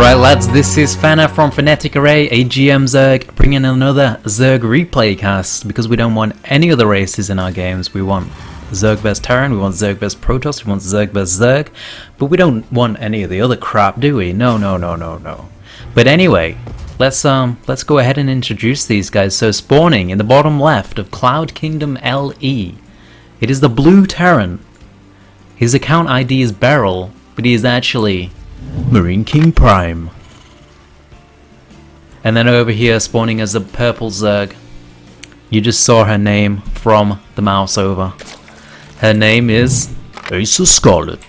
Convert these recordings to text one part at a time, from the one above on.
Alright lads, this is Fenner from Phonetic Array, AGM Zerg, bringing another Zerg replay cast because we don't want any other races in our games. We want Zerg vs Terran, we want Zerg vs Protoss, we want Zerg vs Zerg, but we don't want any of the other crap, do we? No. But anyway, let's go ahead and introduce these guys. So spawning in the bottom left of Cloud Kingdom LE, it is the blue Terran. His account ID is Beryl, but he is actually MarineKing Prime. And then over here spawning as the purple Zerg, you just saw her name from the mouse over. Her name is Scarlett.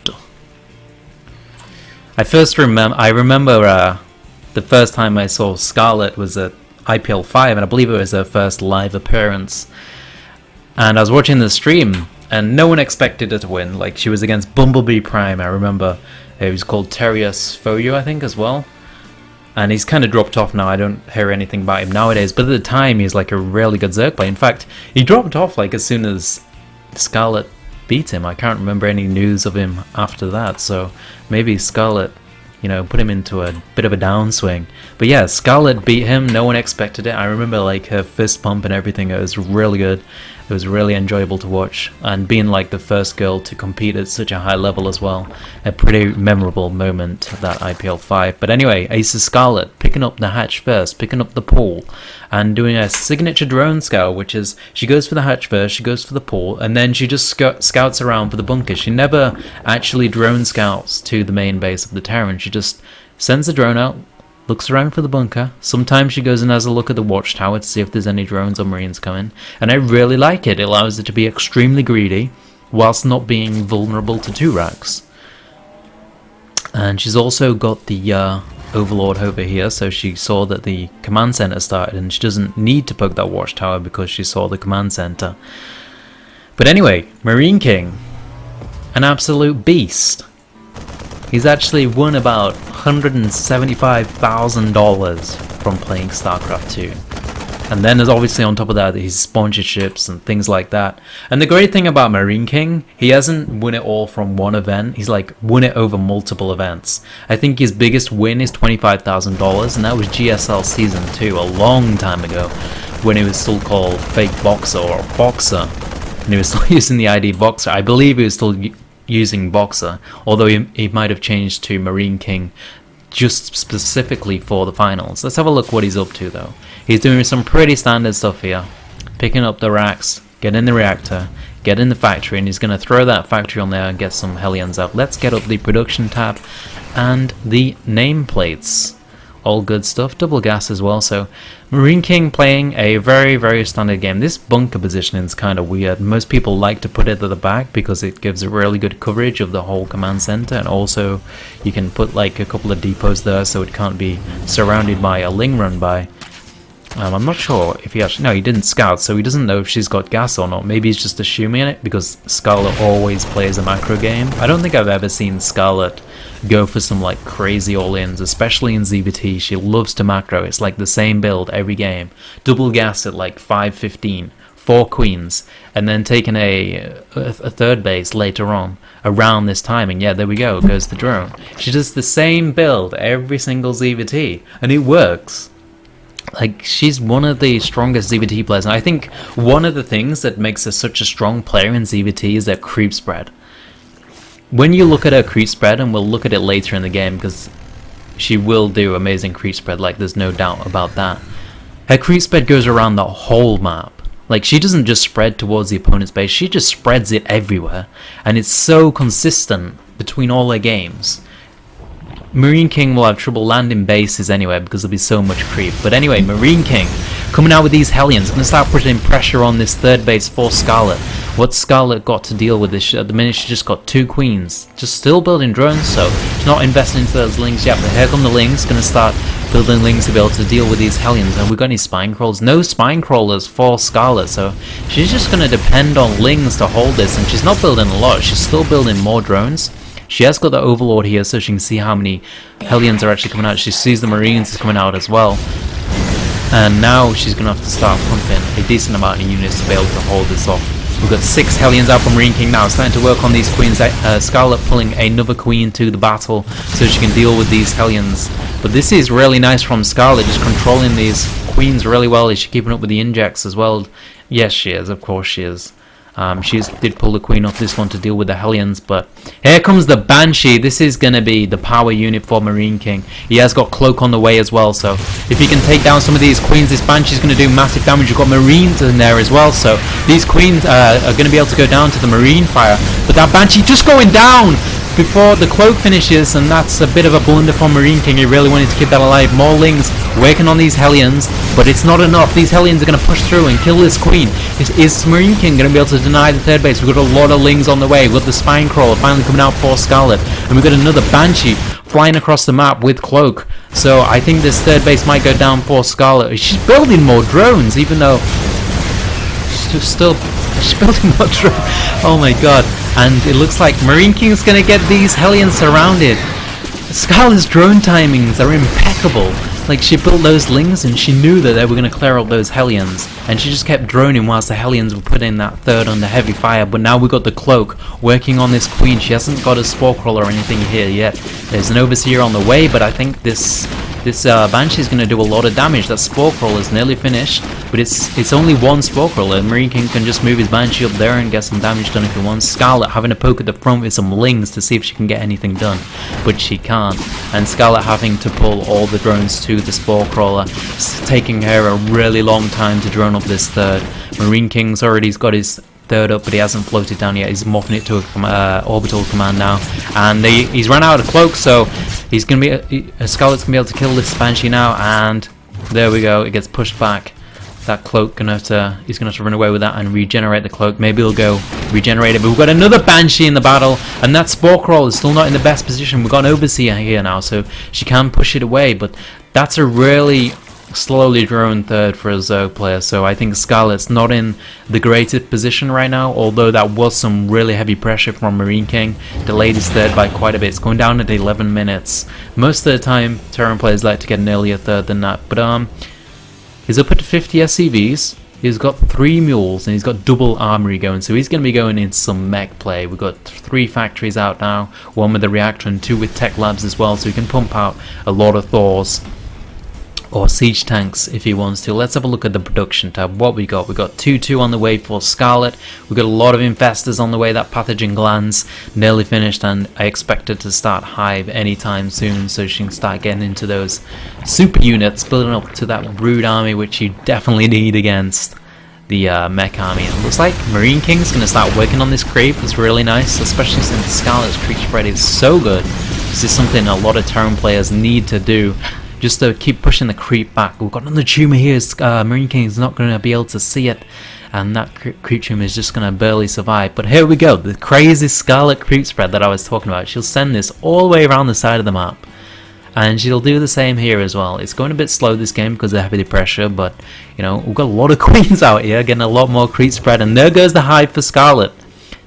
I remember the first time I saw Scarlett was at IPL 5, and I believe it was her first live appearance. And I was watching the stream, and no one expected her to win. Like, she was against Bumblebee Prime. I remember it was called Terrius Foyu, I think, as well. And he's kind of dropped off now. I don't hear anything about him nowadays. But at the time, he's like a really good Zerg player. In fact, he dropped off like as soon as Scarlett beat him. I can't remember any news of him after that. So maybe Scarlett, you know, put him into a bit of a downswing. But yeah, Scarlett beat him. No one expected it. I remember like her fist pump and everything. It was really good. It was really enjoyable to watch, and being like the first girl to compete at such a high level as well, a pretty memorable moment, that IPL 5. But anyway, Ace Scarlett picking up the hatch first, picking up the pool, and doing a signature drone scout, which is she goes for the hatch first, she goes for the pool, and then she just scouts around for the bunker. She never actually drone scouts to the main base of the Terran. She just sends the drone out, looks around for the bunker. Sometimes she goes and has a look at the watchtower to see if there's any drones or marines coming. And I really like it. It allows her to be extremely greedy whilst not being vulnerable to 2-racks. And she's also got the Overlord over here, so she saw that the command center started and she doesn't need to poke that watchtower because she saw the command center. But anyway, MarineKing, an absolute beast. He's actually won about $175,000 from playing StarCraft 2. And then there's obviously on top of that his sponsorships and things like that. And the great thing about MarineKing, he hasn't won it all from one event. He's like won it over multiple events. I think his biggest win is $25,000, and that was GSL Season 2 a long time ago, when he was still called Fake Boxer or Boxer. And he was still using the ID Boxer. I believe he was still using Boxer, although he might have changed to MarineKing just specifically for the finals. Let's have a look what he's up to though. He's doing some pretty standard stuff here. Picking up the racks, get in the reactor, get in the factory, and he's going to throw that factory on there and get some Hellions out. Let's get up the production tab and the nameplates. All good stuff, double gas as well. So MarineKing playing a very standard game. This bunker positioning is kind of weird. Most people like to put it at the back because it gives a really good coverage of the whole command center, and also you can put like a couple of depots there so it can't be surrounded by a Ling run by. I'm not sure if he actually... No, he didn't scout, so he doesn't know if she's got gas or not. Maybe he's just assuming it because Scarlett always plays a macro game. I don't think I've ever seen Scarlett go for some like crazy all-ins, especially in ZVT. She loves to macro. It's like the same build every game. Double gas at like 5:15, 4 queens, and then taking a third base later on around this timing. Yeah, there we go, goes the drone. She does the same build every single ZVT, and it works. Like, she's one of the strongest ZVT players, and I think one of the things that makes her such a strong player in ZVT is her creep spread. When you look at her creep spread, and we'll look at it later in the game because she will do amazing creep spread, like there's no doubt about that. Her creep spread goes around the whole map. Like, she doesn't just spread towards the opponent's base, she just spreads it everywhere, and it's so consistent between all her games. MarineKing will have trouble landing bases anyway because there'll be so much creep. But anyway, MarineKing coming out with these Hellions, going to start putting pressure on this third base for Scarlett. What's Scarlett got to deal with this? At the minute, she just got 2 queens. Just still building drones, so she's not investing into those Lings yet. But here come the Lings, going to start building Lings to be able to deal with these Hellions. And we got any spine crawlers? No spine crawlers for Scarlett, so she's just going to depend on Lings to hold this. And she's not building a lot, she's still building more drones. She has got the Overlord here so she can see how many Hellions are actually coming out. She sees the Marines coming out as well. And now she's going to have to start pumping a decent amount of units to be able to hold this off. We've got 6 Hellions out from MarineKing now, starting to work on these queens. Scarlett pulling another queen to the battle so she can deal with these Hellions. But this is really nice from Scarlett, just controlling these queens really well. Is she keeping up with the injects as well? Yes, she is. Of course she is. She did pull the queen off this one to deal with the Hellions, but here comes the Banshee. This is going to be the power unit for MarineKing. He has got Cloak on the way as well, so if he can take down some of these queens, this Banshee is going to do massive damage. You've got Marines in there as well, so these queens are going to be able to go down to the Marine fire, but that Banshee just going down before the Cloak finishes, and that's a bit of a blunder from MarineKing. He really wanted to keep that alive. More Lings working on these Hellions, but it's not enough. These Hellions are going to push through and kill this queen. Is MarineKing going to be able to deny the third base? We've got a lot of Lings on the way. We've got the Spine Crawler finally coming out for Scarlett, and we've got another Banshee flying across the map with Cloak. So I think this third base might go down for Scarlett. She's building more drones, even though she's building more drones. Oh my god. And it looks like MarineKing's going to get these Hellions surrounded. Scarlett's drone timings are impeccable. Like, she built those Lings and she knew that they were going to clear up those Hellions, and she just kept droning whilst the Hellions were putting that third under heavy fire. But now we've got the Cloak working on this queen. She hasn't got a Spore Crawler or anything here yet. There's an Overseer on the way, but I think this Banshee is going to do a lot of damage. That Spore Crawler is nearly finished, but it's only one Spore Crawler. MarineKing can just move his Banshee up there and get some damage done if he wants. Scarlett having a poke at the front with some Lings to see if she can get anything done, but she can't. And Scarlett having to pull all the drones to the Spore Crawler. It's taking her a really long time to drone up this third. MarineKing's already got his third up, but he hasn't floated down yet. He's morphing it to a orbital command now, and he's run out of Cloak, so he's gonna be Scarlett's gonna be able to kill this Banshee now, and there we go. It gets pushed back. That Cloak he's gonna have to run away with that and regenerate the Cloak. Maybe he'll go regenerate it. But we've got another Banshee in the battle, and that Spore Crawler is still not in the best position. We've got an Overseer here now, so she can push it away, but that's a really slowly growing third for a Zerg player, so I think Scarlett's not in the greatest position right now, although that was some really heavy pressure from MarineKing. Delayed his third by quite a bit. It's going down at 11 minutes. Most of the time Terran players like to get an earlier third than that, but he's up at 50 SCVs. He's got 3 mules and he's got double armory going, so he's going to be going in some mech play. We've got 3 factories out now, 1 with the reactor and 2 with tech labs as well, so he can pump out a lot of Thors or siege tanks if he wants to. Let's have a look at the production tab. What we got? We got 2-2 on the way for Scarlett. We've got a lot of infestors on the way. That pathogen glands nearly finished, and I expect it to start hive anytime soon, so she can start getting into those super units, building up to that brood army, which you definitely need against the mech army. And it looks like MarineKing's going to start working on this creep. It's really nice, especially since Scarlett's creep spread is so good. This is something a lot of Terran players need to do, just to keep pushing the creep back. We've got another tumor here. MarineKing is not going to be able to see it, and that creep tumor is just going to barely survive. But here we go, the crazy Scarlett creep spread that I was talking about. She'll send this all the way around the side of the map, and she'll do the same here as well. It's going a bit slow this game because of the heavy pressure, but you know, we've got a lot of queens out here getting a lot more creep spread, and there goes the hive for Scarlett.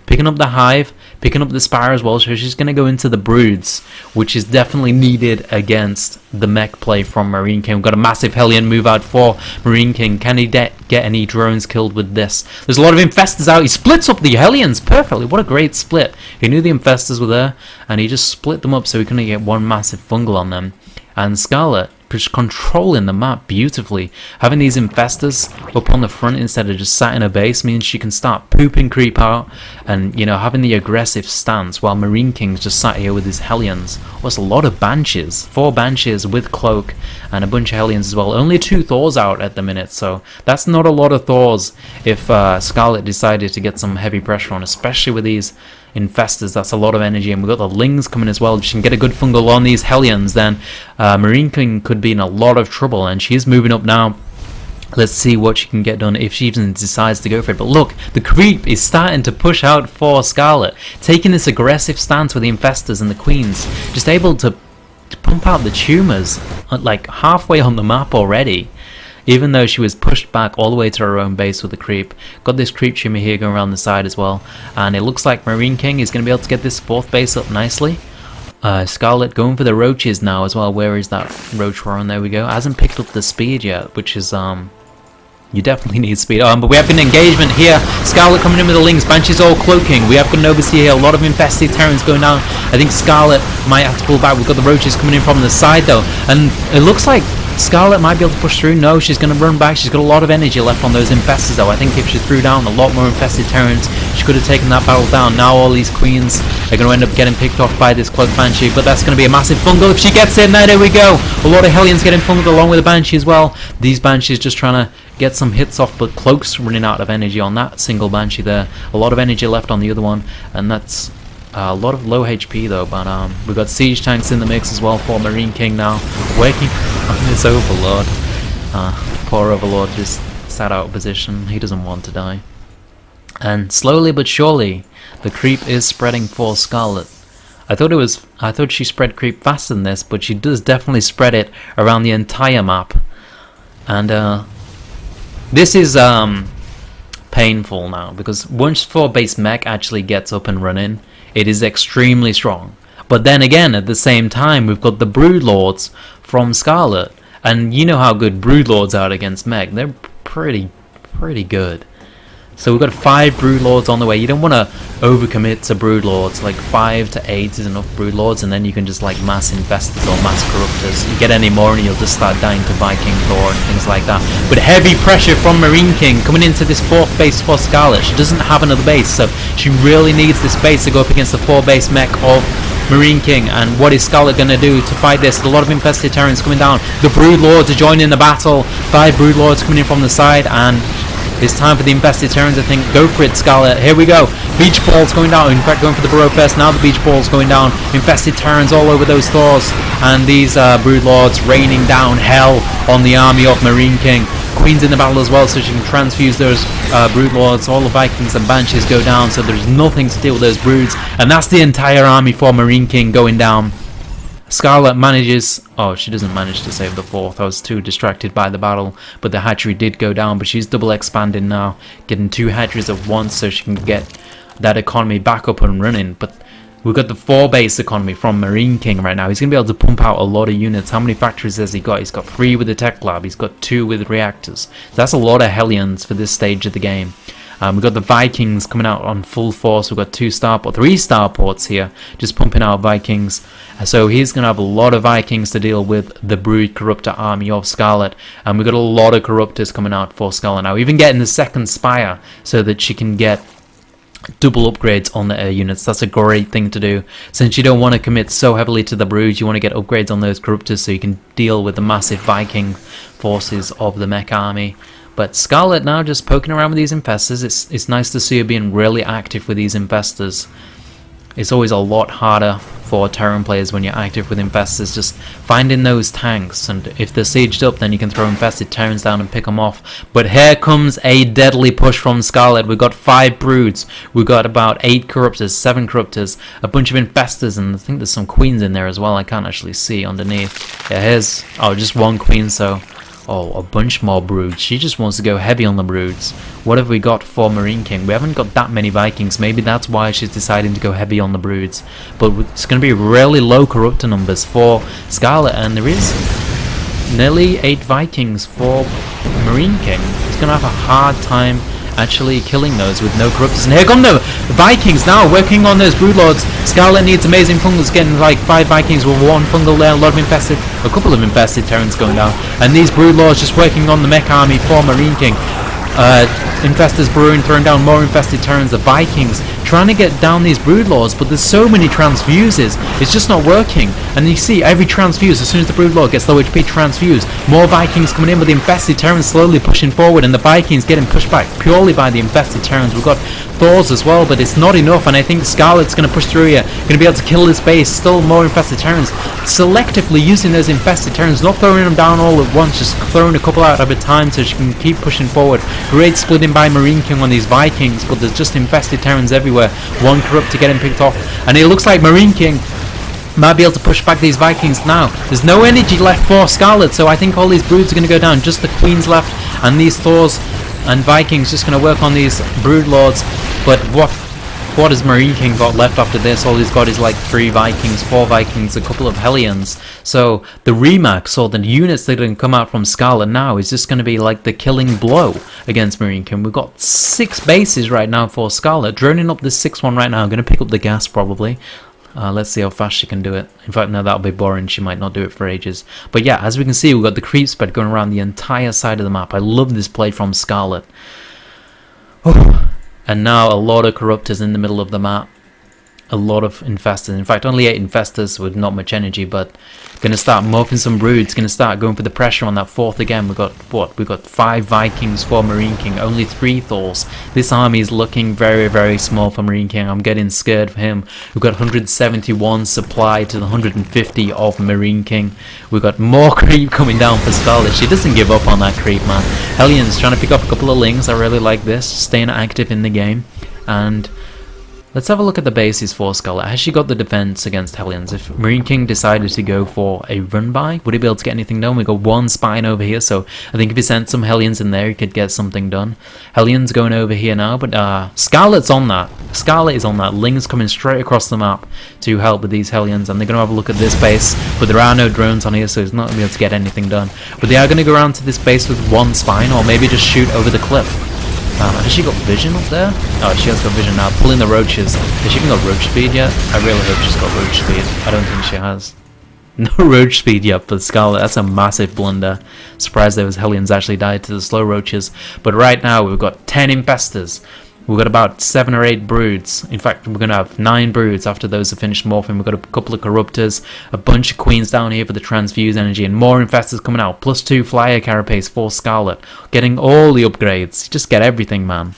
Picking up the hive, picking up the spire as well, so she's going to go into the broods, which is definitely needed against the mech play from MarineKing. We've got a massive Hellion move out for MarineKing. Can he get any drones killed with this? There's a lot of infestors out. He splits up the Hellions perfectly. What a great split. He knew the infestors were there, and he just split them up so he couldn't get one massive fungal on them. And Scarlett just controlling the map beautifully. Having these infestors up on the front instead of just sat in a base means she can start pooping creep out, and you know, having the aggressive stance while MarineKing's just sat here with his Hellions. Was a lot of Banshees, 4 Banshees with Cloak and a bunch of Hellions as well. Only 2 Thors out at the minute, so that's not a lot of Thors if Scarlett decided to get some heavy pressure on, especially with these infestors. That's a lot of energy, and we've got the Lings coming as well. If she can get a good fungal on these Hellions, then MarineKing could be in a lot of trouble, and she's moving up now. Let's see what she can get done if she even decides to go for it. But look, the creep is starting to push out for Scarlett, taking this aggressive stance with the infestors and the queens, just able to pump out the tumors like halfway on the map already, even though she was pushed back all the way to her own base with the creep. Got this creep tumor here going around the side as well, and it looks like MarineKing is going to be able to get this 4th base up nicely. Scarlett going for the roaches now as well. Where is that roach warren? There we go. Hasn't picked up the speed yet, which is You definitely need speed. But we have an engagement here. Scarlett coming in with the links. Banshee's all cloaking. We have got an overseer here. A lot of infested Terrans going down. I think Scarlett might have to pull back. We've got the roaches coming in from the side though. And it looks like Scarlett might be able to push through. No, she's going to run back. She's got a lot of energy left on those infestors though. I think if she threw down a lot more infested Terrans, she could have taken that battle down. Now all these queens are going to end up getting picked off by this cloak Banshee, but that's going to be a massive fungal if she gets it. Now there we go. A lot of Hellions getting fungled along with the Banshee as well. These Banshees just trying to get some hits off, but Cloak's running out of energy on that single Banshee there. A lot of energy left on the other one, and that's a lot of low HP though. But we've got siege tanks in the mix as well for MarineKing now, working on this Overlord. Poor Overlord just sat out of position. He doesn't want to die. And slowly but surely, the creep is spreading for Scarlett. I thought she spread creep faster than this, but she does definitely spread it around the entire map. And this is painful now, because once 4-base mech actually gets up and running, it is extremely strong. But then again, at the same time, we've got the Broodlords from Scarlett, and you know how good Broodlords are against mech. They're pretty good. So we've got 5 Broodlords on the way. You don't want to overcommit to Broodlords. Like 5 to 8 is enough Broodlords, and then you can just like mass Infestors or mass Corruptors. You get any more and you'll just start dying to Viking Thor and things like that. But heavy pressure from MarineKing coming into this 4th base for Scarlett. She doesn't have another base, so she really needs this base to go up against the 4-base mech of MarineKing. And what is Scarlett going to do to fight this? A lot of infested Terrans coming down. The Broodlords are joining the battle. 5 Broodlords coming in from the side, and it's time for the infested Terrans, I think. Go for it, Scarlett. Here we go. Beach balls going down. In fact, going for the burrow first. Now the beach balls going down. Infested Terrans all over those Thors. And these Broodlords raining down hell on the army of MarineKing. Queen's in the battle as well, so she can transfuse those Broodlords. All the Vikings and Banshees go down, so there's nothing to deal with those Broods. And that's the entire army for MarineKing going down. Scarlett manages... Oh, she doesn't manage to save the 4th. I was too distracted by the battle. But the hatchery did go down. But she's double expanding now. Getting 2 hatcheries at once so she can get that economy back up and running. But we've got the 4-base economy from MarineKing right now. He's going to be able to pump out a lot of units. How many factories has he got? He's got 3 with the tech lab. He's got 2 with reactors. That's a lot of Hellions for this stage of the game. We've got the Vikings coming out on full force. We've got 3 starports here, just pumping out Vikings. So he's going to have a lot of Vikings to deal with the Brood Corruptor army of Scarlett. And we've got a lot of Corruptors coming out for Scarlett now. Even getting the 2nd Spire so that she can get double upgrades on the air units. That's a great thing to do. Since you don't want to commit so heavily to the Brood, you want to get upgrades on those Corruptors so you can deal with the massive Viking forces of the mech army. But Scarlett now just poking around with these Infestors. It's nice to see her being really active with these Infestors. It's always a lot harder for Terran players when you're active with Infestors, just finding those tanks, and if they're sieged up then you can throw infested Terrans down and pick them off. But here comes a deadly push from Scarlett. We've got 5 Broods, we've got about 8 Corruptors, 7 Corruptors, a bunch of Infestors, and I think there's some Queens in there as well. I can't actually see underneath. Yeah, here's, oh, just 1 Queen, so... Oh, a bunch more Broods. She just wants to go heavy on the Broods. What have we got for MarineKing? We haven't got that many Vikings. Maybe that's why she's deciding to go heavy on the Broods. But it's going to be really low Corruptor numbers for Scarlett. And there is nearly 8 Vikings for MarineKing. It's going to have a hard time actually killing those with no Corruptors. And here come the Vikings now working on those Broodlords. Scarlett needs amazing fungals, getting like 5 Vikings with 1 fungal there, a couple of infested Terrans going down, and these Broodlords just working on the mech army for MarineKing. Infestors brewing, throwing down more infested Terrans. The Vikings trying to get down these Broodlords, but there's so many transfuses, it's just not working. And you see every transfuse, as soon as the Broodlord gets low HP, transfuse. More Vikings coming in, with the infested Terrans slowly pushing forward, and the Vikings getting pushed back purely by the infested Terrans. We've got Thors as well, but it's not enough, and I think Scarlett's going to push through here, going to be able to kill this base. Still more infested Terrans, selectively using those infested Terrans, not throwing them down all at once, just throwing a couple out at a time so she can keep pushing forward. Great splitting by MarineKing on these Vikings, but there's just infested Terrans everywhere. 1 Corruptor getting picked off, and it looks like MarineKing might be able to push back these Vikings now. There's no energy left for Scarlett, so I think all these Broods are going to go down. Just the Queens left, and these Thors and Vikings just going to work on these Broodlords. But what What has MarineKing got left after this? All he's got is like 3 Vikings, 4 Vikings, a couple of Hellions. So the Remax or the units that can come out from Scarlett now is just going to be like the killing blow against MarineKing. We've got 6 bases right now for Scarlett. Droning up this 6th one right now. I'm going to pick up the gas probably. Let's see how fast she can do it. In fact, no, that'll be boring. She might not do it for ages. But yeah, as we can see, we've got the creep spread going around the entire side of the map. I love this play from Scarlett. And now a lot of corruptors in the middle of the map. A lot of infestors. In fact, only 8 infestors with not much energy, but gonna start morphing some broods. Gonna start going for the pressure on that 4th again. We've got what? We've got 5 Vikings, 4 MarineKing, only 3 Thors. This army is looking very, very small for MarineKing. I'm getting scared for him. We've got 171 supply to the 150 of MarineKing. We've got more creep coming down for Scarlett. She doesn't give up on that creep, man. Hellions trying to pick up a couple of lings. I really like this. Staying active in the game. And let's have a look at the bases for Scarlett. Has she got the defense against Hellions? If MarineKing decided to go for a run-by, would he be able to get anything done? We got 1 spine over here, so I think if he sent some Hellions in there, he could get something done. Hellions going over here now, but Scarlett's on that. Scarlett is on that. Ling's coming straight across the map to help with these Hellions, and they're going to have a look at this base, but there are no drones on here, so he's not going to be able to get anything done. But they are going to go around to this base with 1 spine, or maybe just shoot over the cliff. Has she got vision up there? Oh, she has got vision now. Pulling the roaches. Has she even got roach speed yet? I really hope she's got roach speed. I don't think she has. No roach speed yet for Scarlett. That's a massive blunder. Surprised those Hellions actually died to the slow roaches. But right now we've got 10 infestors. We've got about 7 or 8 broods. In fact, we're going to have 9 broods after those have finished morphing. We've got a couple of corruptors, a bunch of queens down here for the transfuse energy, and more infestors coming out. +2 flyer carapace for Scarlett. Getting all the upgrades. Just get everything, man.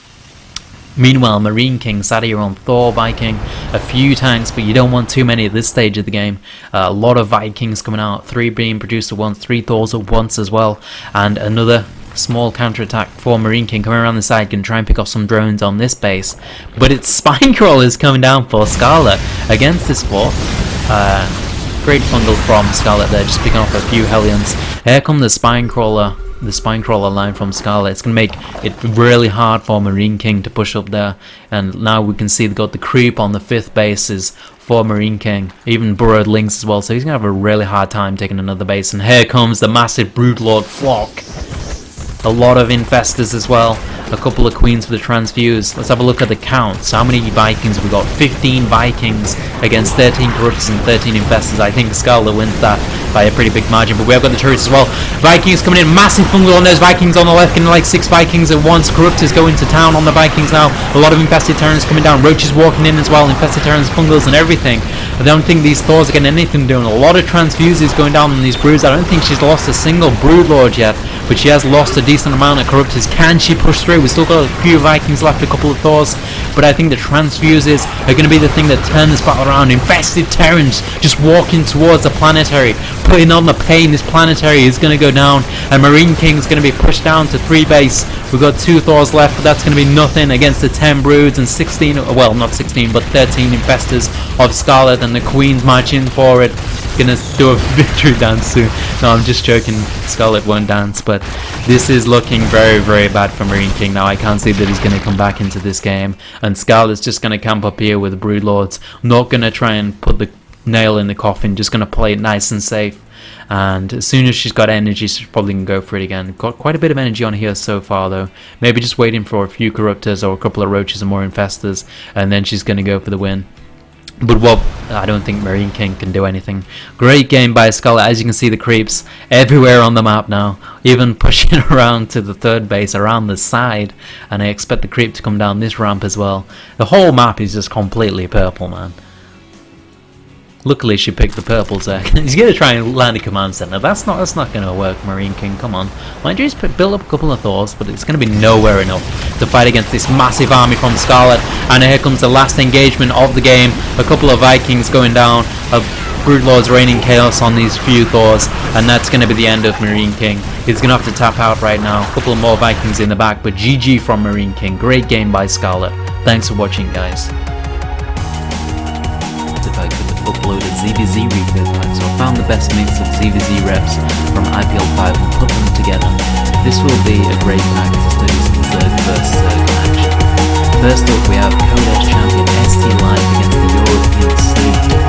Meanwhile, MarineKing sat here on Thor, Viking, a few tanks, but you don't want too many at this stage of the game. A lot of Vikings coming out, 3 being produced at once, 3 Thors at once as well, and another small counterattack for MarineKing coming around the side, can try and pick off some drones on this base, but it's spine crawlers coming down for Scarlett against this 4th. Great fungal from Scarlett there, just picking off a few Hellions. Here come the spine crawler line from Scarlett. It's going to make it really hard for MarineKing to push up there, and now we can see they've got the creep on the 5th bases for MarineKing, even burrowed links as well, so he's going to have a really hard time taking another base. And here comes the massive Broodlord flock. A lot of infestors as well. A couple of queens for the transfuse. Let's have a look at the counts. How many Vikings have we got? 15 Vikings against 13 corruptors and 13 infestors. I think Scarlett wins that by a pretty big margin, but we have got the turrets as well. Vikings coming in, massive fungal on those Vikings on the left, getting like 6 Vikings at once. Corruptors going to town on the Vikings now. A lot of infested Terrans coming down. Roaches walking in as well. Infested Terrans, fungals and everything. I don't think these Thors are getting anything doing. A lot of transfuses going down on these broods. I don't think she's lost a single broodlord yet, but she has lost a decent amount of corruptors. Can she push through? We've still got a few Vikings left, a couple of Thors, but I think the transfuses are going to be the thing that turn this battle around. Infested Terrans just walking towards the planetary, putting on the pain. This planetary is going to go down, and MarineKing is going to be pushed down to 3 base. We've got 2 Thors left, but that's going to be nothing against the 10 broods and 16, well, not 16, but 13 infestors of Scarlett, and the Queen's marching for it. Gonna do a victory dance soon. No, I'm just joking. Scarlett won't dance, but this is looking very, very bad for MarineKing now. I can't see that he's gonna come back into this game, and Scarlett's just gonna camp up here with the Broodlords. Not gonna try and put the nail in the coffin, just gonna play it nice and safe. And as soon as she's got energy, she's probably gonna go for it again. Got quite a bit of energy on here so far though. Maybe just waiting for a few corruptors or a couple of roaches and more infestors, and then she's gonna go for the win. But well, I don't think MarineKing can do anything. Great game by Scarlett. As you can see, the creeps everywhere on the map now, even pushing around to the 3rd base around the side, and I expect the creep to come down this ramp as well. The whole map is just completely purple, man. Luckily she picked the purples there. He's gonna try and land a command center. That's not gonna work, MarineKing. Come on. Mind you, just build up a couple of Thors, but it's gonna be nowhere enough to fight against this massive army from Scarlett. And here comes the last engagement of the game. A couple of Vikings going down. Broodlords raining chaos on these few Thors, and that's gonna be the end of MarineKing. He's gonna have to tap out right now. A couple of more Vikings in the back, but GG from MarineKing. Great game by Scarlett. Thanks for watching, guys. If I could upload a ZVZ replay pack, so I found the best mix of ZVZ reps from IPL5 and put them together. This will be a great pack to study some Zerg vs Zerg action. First up, we have Codex champion ST Live against the European Snake.